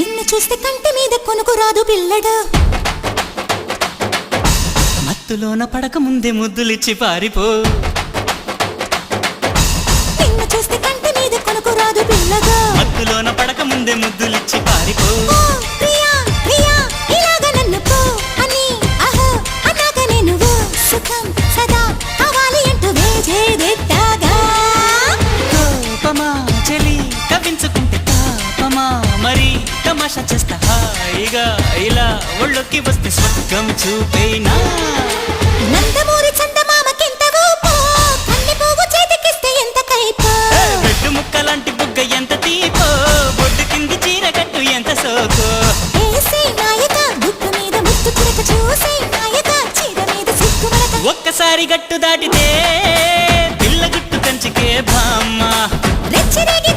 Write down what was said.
నిన్ను చూస్తే కంటి మీద కొనుకు రాదు పిల్లడా మత్తులోన పడక ముందే ముద్దులిచ్చి పారిపో నిన్ను చూస్తే కంటి మీద కొనుకు రాదు పిల్లగా మత్తులోన పడక ముందే ముద్దులిచ్చి పారిపో ఓ ప్రియా ప్రియా ఇలాగ నన్ను పో అని అహో అన్నాక నేను ఓ సుఖం సదా కావాలి అంటూ వేజేదెట్టాగా కోపమా చెలి కవించుకుంటే తాపమా మరి తమాషా చేస్తా హాయిగా ఇలా ఒళ్ళొక్కి వస్తే స్వర్గం చూపేనా నందమూరి చందమామకెంత ఊపో కన్నె పువ్వు చేతికిస్తే ఎంత కైపో బెడ్డు ముక్కలాంటి బుగ్గ ఎంత తీపో బొడ్డు కింది చీర కట్టు ఎంత సోకో ఏసే నాయక బుట్టు మీద ముత్తు చిరక చూసే నాయక చీర మీద సిగ్గు మరక ఒక్కసారి గట్టు దాటితే పిల్ల గుట్టు కంచికే బామ్మ రెచ్చిరేగి